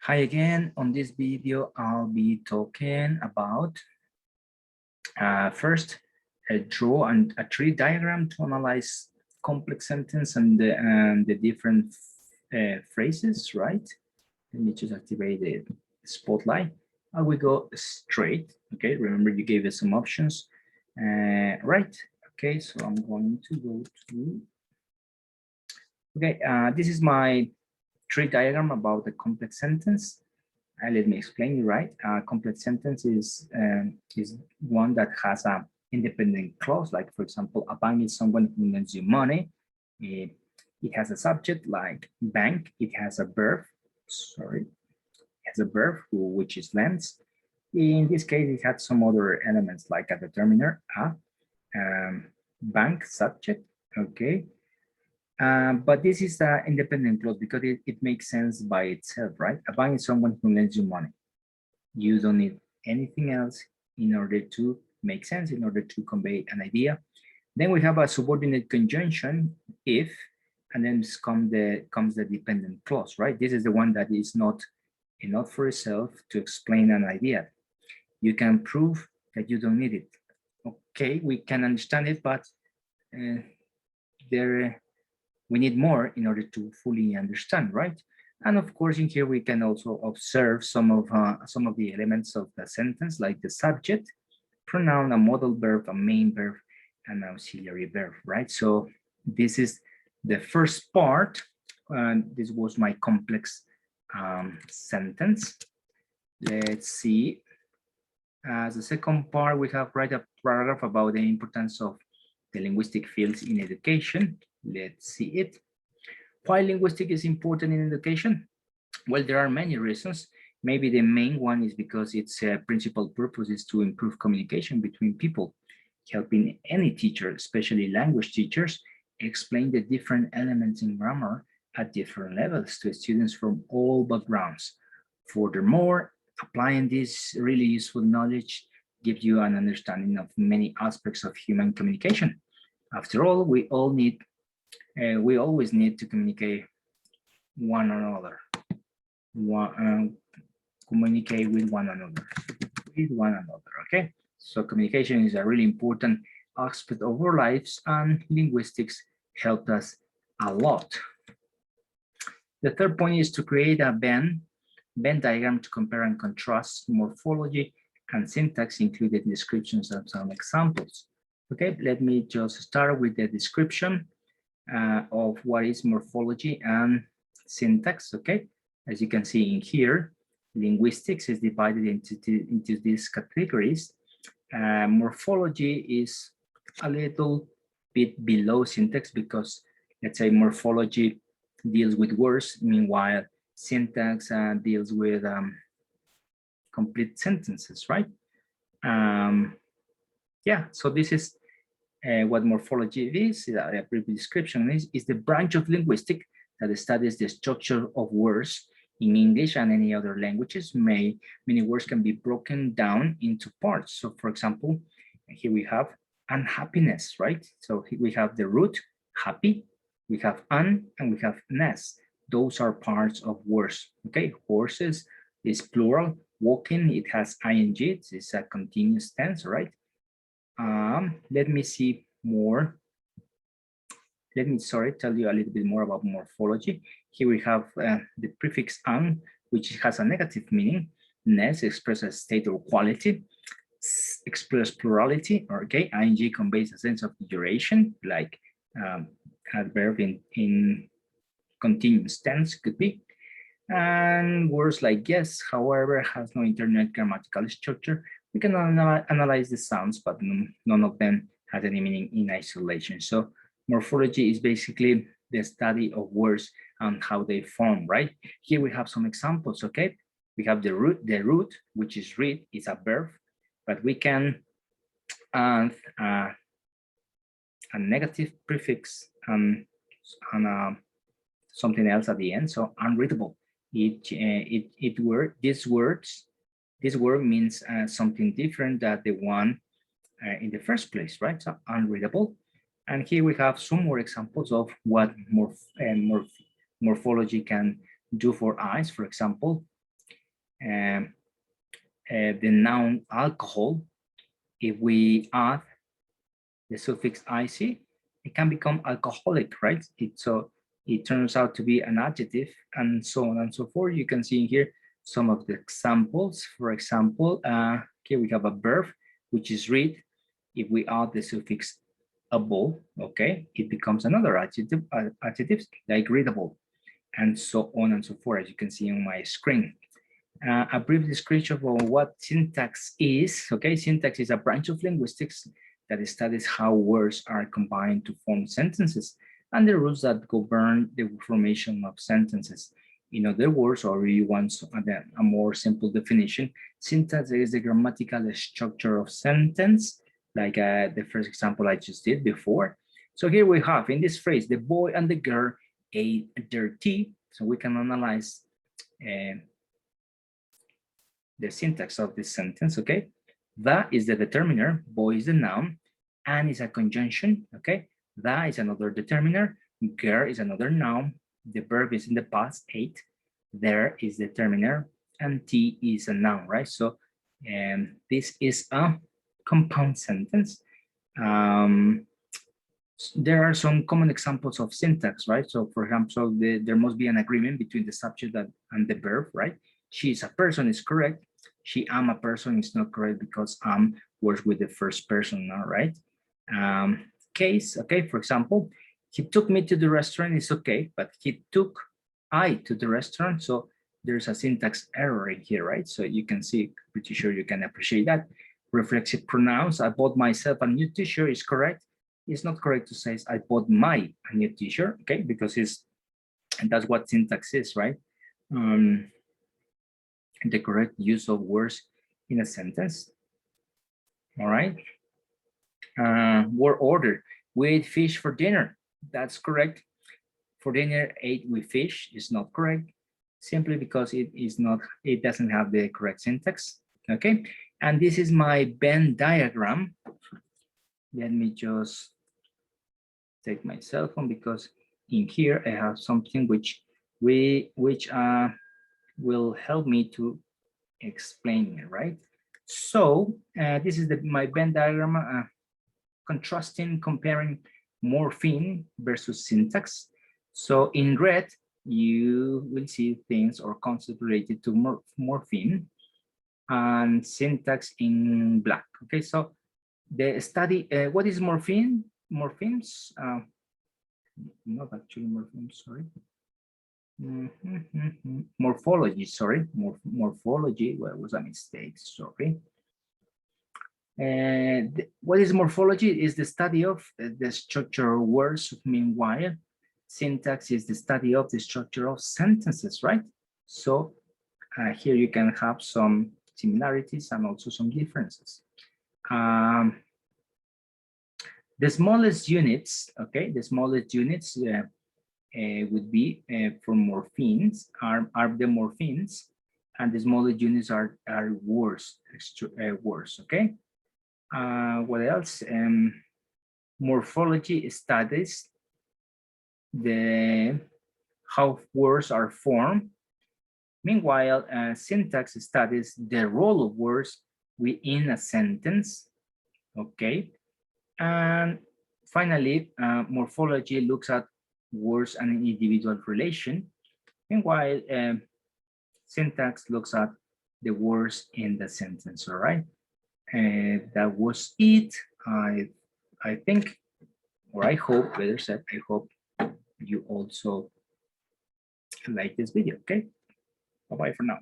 Hi again. On this video, I'll be talking about first draw a tree diagram to analyze complex sentence and the different phrases, right? Let me just activate the spotlight. I will go straight. Okay, remember you gave us some options, right? Okay, so I'm going to go to. Okay, this is my tree diagram about the complex sentence. Let me explain you, right? Complex sentence is one that has an independent clause, like for example, a bank is someone who lends you money. It has a subject like bank. It has a verb, which is lends. In this case, it had some other elements like a determiner, bank subject, okay? But this is the independent clause because it makes sense by itself, right? A bank is someone who lends you money. You don't need anything else in order to make sense, in order to convey an idea. Then we have a subordinate conjunction, if, and then comes the dependent clause, right? This is the one that is not enough for itself to explain an idea. You can prove that you don't need it. Okay, we can understand it, but we need more in order to fully understand, right? And of course, in here we can also observe some of the elements of the sentence, like the subject, pronoun, a modal verb, a main verb, and auxiliary verb, right? So this is the first part, and this was my complex sentence. Let's see. As the second part, we have write a paragraph about the importance of the linguistic fields in education. Let's see it. Why linguistics is important in education? Well, there are many reasons. Maybe the main one is because its principal purpose is to improve communication between people, helping any teacher, especially language teachers, explain the different elements in grammar at different levels to students from all backgrounds. Furthermore, applying this really useful knowledge gives you an understanding of many aspects of human communication. After all, we always need to communicate one another. Communicate with one another. Okay? So communication is a really important aspect of our lives, and linguistics helped us a lot. The third point is to create a Venn diagram to compare and contrast morphology and syntax, included descriptions and some examples. Okay, let me just start with the description of what is morphology and syntax. Okay, as you can see in here, linguistics is divided into these categories. Morphology is a little bit below syntax because, let's say, morphology deals with words, meanwhile syntax deals with complete sentences, right? Yeah, so this is what morphology is. A brief description is the branch of linguistics that studies the structure of words in English and any other languages. Many words can be broken down into parts. So for example, here we have unhappiness, right? So we have the root, happy, we have and we have ness. Those are parts of words, okay? Horses is plural. Walking, it has ing, it's a continuous tense, right? Let me see more. Let me, tell you a little bit more about morphology. Here we have the prefix "ang," which has a negative meaning. Ness expresses state or quality. Express plurality, okay? Ing conveys a sense of duration, like adverb in continuous tense could be. And words like yes, however, has no internet grammatical structure. We can analyze the sounds, but none of them has any meaning in isolation. So morphology is basically the study of words and how they form, right? Here we have some examples, okay? We have the root, which is read, is a verb, but we can add a negative prefix and something else at the end, so unreadable. This word means something different than the one in the first place, right? So unreadable. And here we have some more examples of what morphology can do for eyes. For example, the noun alcohol, if we add the suffix ic, it can become alcoholic, right? So it turns out to be an adjective, and so on and so forth. You can see here some of the examples. For example, here we have a verb, which is read. If we add the suffix able, okay, it becomes another adjective, like readable, and so on and so forth, as you can see on my screen. A brief description of what syntax is. Okay, syntax is a branch of linguistics that studies how words are combined to form sentences and the rules that govern the formation of sentences. In other words, or you want a more simple definition, syntax is the grammatical structure of sentence, like the first example I just did before. So here we have, in this phrase, the boy and the girl ate their tea. So we can analyze the syntax of this sentence, okay? The is the determiner, boy is the noun, and is a conjunction, okay? The is another determiner, girl is another noun, the verb is in the past, ate, there is the determiner, and tea is a noun, right? So this is a compound sentence. There are some common examples of syntax, right? So for example, there must be an agreement between the subject and the verb, right? She is a person is correct. She am a person is not correct because am works with the first person now, right? Case, okay, for example, he took me to the restaurant is okay, but he took I to the restaurant. So there's a syntax error in here, right? So you can see, pretty sure you can appreciate that. Reflexive pronouns, I bought myself a new t-shirt is correct. It's not correct to say I bought a new t-shirt, okay? Because and that's what syntax is, right? The correct use of words in a sentence. All right. Word order. We ate fish for dinner. That's correct. For dinner, ate with fish is not correct, simply because it doesn't have the correct syntax. Okay. And this is my Venn diagram. Let me just take my cell phone because in here I have something which will help me to explain it, right? So this is my Venn diagram, contrasting, comparing morpheme versus syntax. So in red, you will see things or concepts related to morpheme, and syntax in black. Okay, so the study, what is morpheme? Morphemes, not actually morphemes, sorry. Morphology, sorry, morphology, well, was a mistake, sorry. What is morphology? Is the study of the structure of words. Meanwhile, syntax is the study of the structure of sentences, right? So here you can have some similarities and also some differences. The smallest units, okay, the smallest units would be for morphemes, are the morphemes, and the smallest units are words, words, okay? What else? Morphology studies how words are formed. Meanwhile, syntax studies the role of words within a sentence. Okay. And finally, morphology looks at words and individual relation. Meanwhile, syntax looks at the words in the sentence. All right. That was it. I think, or I hope, better said, I hope you also like this video. Okay. Bye-bye for now.